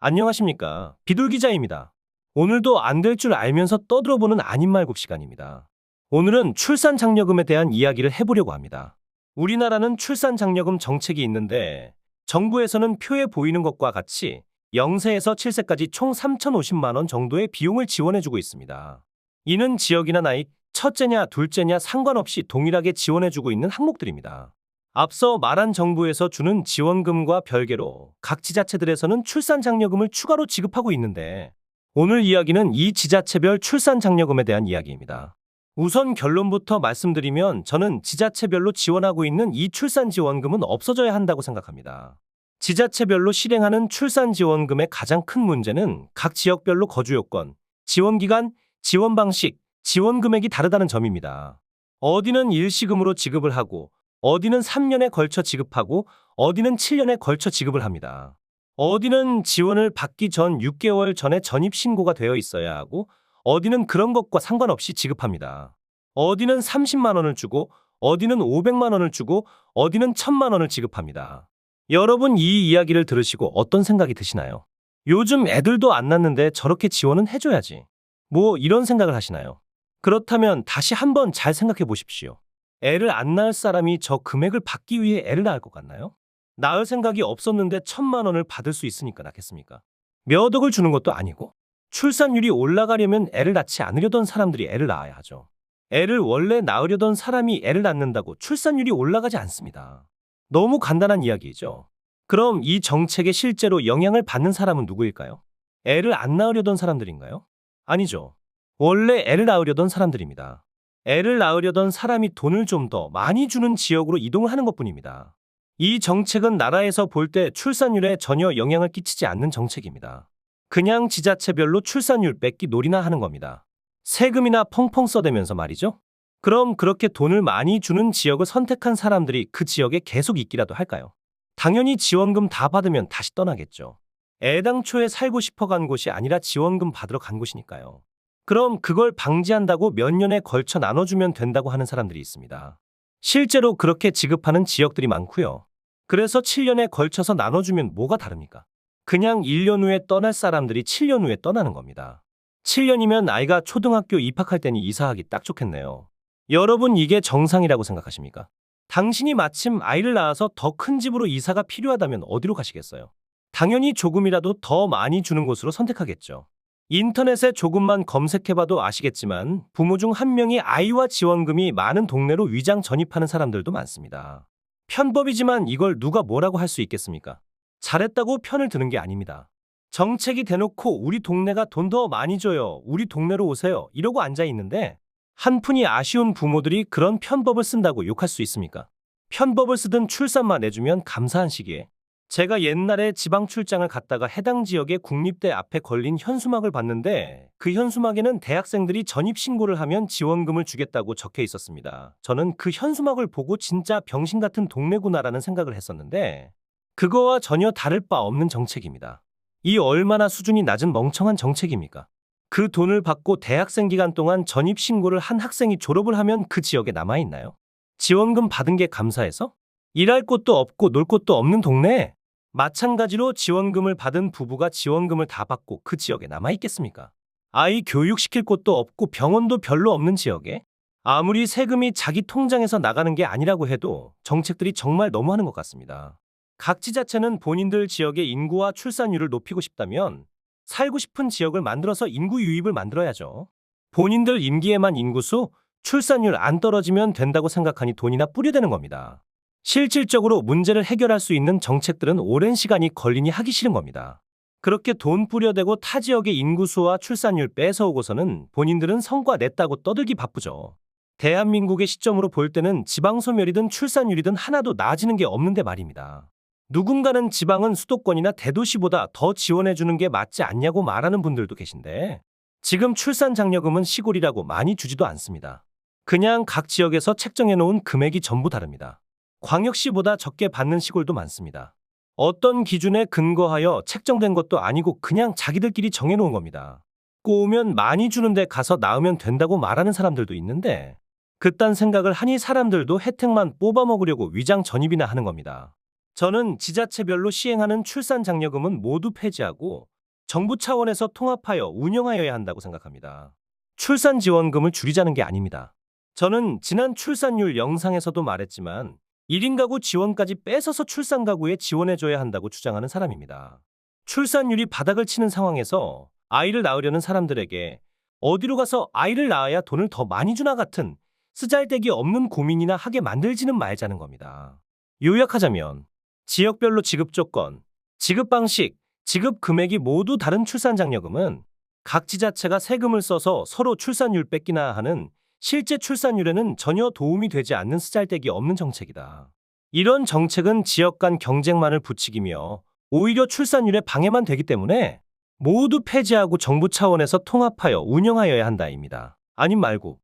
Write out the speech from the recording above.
안녕하십니까. 비둘기자입니다. 오늘도 안 될 줄 알면서 떠들어보는 아님 말고 시간입니다. 오늘은 출산 장려금에 대한 이야기를 해보려고 합니다. 우리나라는 출산 장려금 정책이 있는데 정부에서는 표에 보이는 것과 같이 0세에서 7세까지 총 3,050만 원 정도의 비용을 지원해주고 있습니다. 이는 지역이나 나이, 첫째냐 둘째냐 상관없이 동일하게 지원해주고 있는 항목들입니다. 앞서 말한 정부에서 주는 지원금과 별개로 각 지자체들에서는 출산 장려금을 추가로 지급하고 있는데 오늘 이야기는 이 지자체별 출산 장려금에 대한 이야기입니다. 우선 결론부터 말씀드리면 저는 지자체별로 지원하고 있는 이 출산 지원금은 없어져야 한다고 생각합니다. 지자체별로 실행하는 출산 지원금의 가장 큰 문제는 각 지역별로 거주 요건, 지원 기간, 지원 방식, 지원 금액이 다르다는 점입니다. 어디는 일시금으로 지급을 하고 어디는 3년에 걸쳐 지급하고 어디는 7년에 걸쳐 지급을 합니다. 어디는 지원을 받기 전 6개월 전에 전입신고가 되어 있어야 하고 어디는 그런 것과 상관없이 지급합니다. 어디는 30만 원을 주고 어디는 500만 원을 주고 어디는 1000만 원을 지급합니다. 여러분 이 이야기를 들으시고 어떤 생각이 드시나요? 요즘 애들도 안 낳는데 저렇게 지원은 해줘야지. 뭐 이런 생각을 하시나요? 그렇다면 다시 한번 잘 생각해 보십시오. 애를 안 낳을 사람이 저 금액을 받기 위해 애를 낳을 것 같나요? 낳을 생각이 없었는데 1000만 원을 받을 수 있으니까 낳겠습니까? 몇 억을 주는 것도 아니고 출산율이 올라가려면 애를 낳지 않으려던 사람들이 애를 낳아야 하죠. 애를 원래 낳으려던 사람이 애를 낳는다고 출산율이 올라가지 않습니다. 너무 간단한 이야기죠. 그럼 이 정책에 실제로 영향을 받는 사람은 누구일까요? 애를 안 낳으려던 사람들인가요? 아니죠. 원래 애를 낳으려던 사람들입니다. 애를 낳으려던 사람이 돈을 좀 더 많이 주는 지역으로 이동을 하는 것뿐입니다. 이 정책은 나라에서 볼 때 출산율에 전혀 영향을 끼치지 않는 정책입니다. 그냥 지자체별로 출산율 뺏기 놀이나 하는 겁니다. 세금이나 펑펑 써대면서 말이죠. 그럼 그렇게 돈을 많이 주는 지역을 선택한 사람들이 그 지역에 계속 있기라도 할까요? 당연히 지원금 다 받으면 다시 떠나겠죠. 애당초에 살고 싶어 간 곳이 아니라 지원금 받으러 간 곳이니까요. 그럼 그걸 방지한다고 몇 년에 걸쳐 나눠주면 된다고 하는 사람들이 있습니다. 실제로 그렇게 지급하는 지역들이 많고요. 그래서 7년에 걸쳐서 나눠주면 뭐가 다릅니까? 그냥 1년 후에 떠날 사람들이 7년 후에 떠나는 겁니다. 7년이면 아이가 초등학교 입학할 때니 이사하기 딱 좋겠네요. 여러분 이게 정상이라고 생각하십니까? 당신이 마침 아이를 낳아서 더 큰 집으로 이사가 필요하다면 어디로 가시겠어요? 당연히 조금이라도 더 많이 주는 곳으로 선택하겠죠. 인터넷에 조금만 검색해봐도 아시겠지만 부모 중 한 명이 아이와 지원금이 많은 동네로 위장 전입하는 사람들도 많습니다. 편법이지만 이걸 누가 뭐라고 할 수 있겠습니까? 잘했다고 편을 드는 게 아닙니다. 정책이 대놓고 우리 동네가 돈 더 많이 줘요. 우리 동네로 오세요. 이러고 앉아있는데 한푼이 아쉬운 부모들이 그런 편법을 쓴다고 욕할 수 있습니까? 편법을 쓰든 출산만 해주면 감사한 시기에 제가 옛날에 지방 출장을 갔다가 해당 지역의 국립대 앞에 걸린 현수막을 봤는데 그 현수막에는 대학생들이 전입신고를 하면 지원금을 주겠다고 적혀 있었습니다. 저는 그 현수막을 보고 진짜 병신 같은 동네구나라는 생각을 했었는데 그거와 전혀 다를 바 없는 정책입니다. 이 얼마나 수준이 낮은 멍청한 정책입니까? 그 돈을 받고 대학생 기간 동안 전입신고를 한 학생이 졸업을 하면 그 지역에 남아있나요? 지원금 받은 게 감사해서? 일할 곳도 없고 놀 곳도 없는 동네에? 마찬가지로 지원금을 받은 부부가 지원금을 다 받고 그 지역에 남아있겠습니까? 아이 교육시킬 곳도 없고 병원도 별로 없는 지역에? 아무리 세금이 자기 통장에서 나가는 게 아니라고 해도 정책들이 정말 너무하는 것 같습니다. 각 지자체는 본인들 지역의 인구와 출산율을 높이고 싶다면 살고 싶은 지역을 만들어서 인구 유입을 만들어야죠. 본인들 임기에만 인구수, 출산율 안 떨어지면 된다고 생각하니 돈이나 뿌려대는 겁니다. 실질적으로 문제를 해결할 수 있는 정책들은 오랜 시간이 걸리니 하기 싫은 겁니다. 그렇게 돈 뿌려대고 타 지역의 인구수와 출산율 뺏어오고서는 본인들은 성과 냈다고 떠들기 바쁘죠. 대한민국의 시점으로 볼 때는 지방소멸이든 출산율이든 하나도 나아지는 게 없는데 말입니다. 누군가는 지방은 수도권이나 대도시보다 더 지원해주는 게 맞지 않냐고 말하는 분들도 계신데 지금 출산 장려금은 시골이라고 많이 주지도 않습니다. 그냥 각 지역에서 책정해놓은 금액이 전부 다릅니다. 광역시보다 적게 받는 시골도 많습니다. 어떤 기준에 근거하여 책정된 것도 아니고 그냥 자기들끼리 정해놓은 겁니다. 꼬우면 많이 주는데 가서 낳으면 된다고 말하는 사람들도 있는데 그딴 생각을 하니 사람들도 혜택만 뽑아먹으려고 위장 전입이나 하는 겁니다. 저는 지자체별로 시행하는 출산 장려금은 모두 폐지하고 정부 차원에서 통합하여 운영하여야 한다고 생각합니다. 출산 지원금을 줄이자는 게 아닙니다. 저는 지난 출산율 영상에서도 말했지만 1인 가구 지원까지 뺏어서 출산 가구에 지원해줘야 한다고 주장하는 사람입니다. 출산율이 바닥을 치는 상황에서 아이를 낳으려는 사람들에게 어디로 가서 아이를 낳아야 돈을 더 많이 주나 같은 쓰잘데기 없는 고민이나 하게 만들지는 말자는 겁니다. 요약하자면 지역별로 지급 조건, 지급 방식, 지급 금액이 모두 다른 출산장려금은 각 지자체가 세금을 써서 서로 출산율 뺏기나 하는 실제 출산율에는 전혀 도움이 되지 않는 쓰잘데기 없는 정책이다. 이런 정책은 지역 간 경쟁만을 부추기며 오히려 출산율에 방해만 되기 때문에 모두 폐지하고 정부 차원에서 통합하여 운영하여야 한다입니다. 아님 말고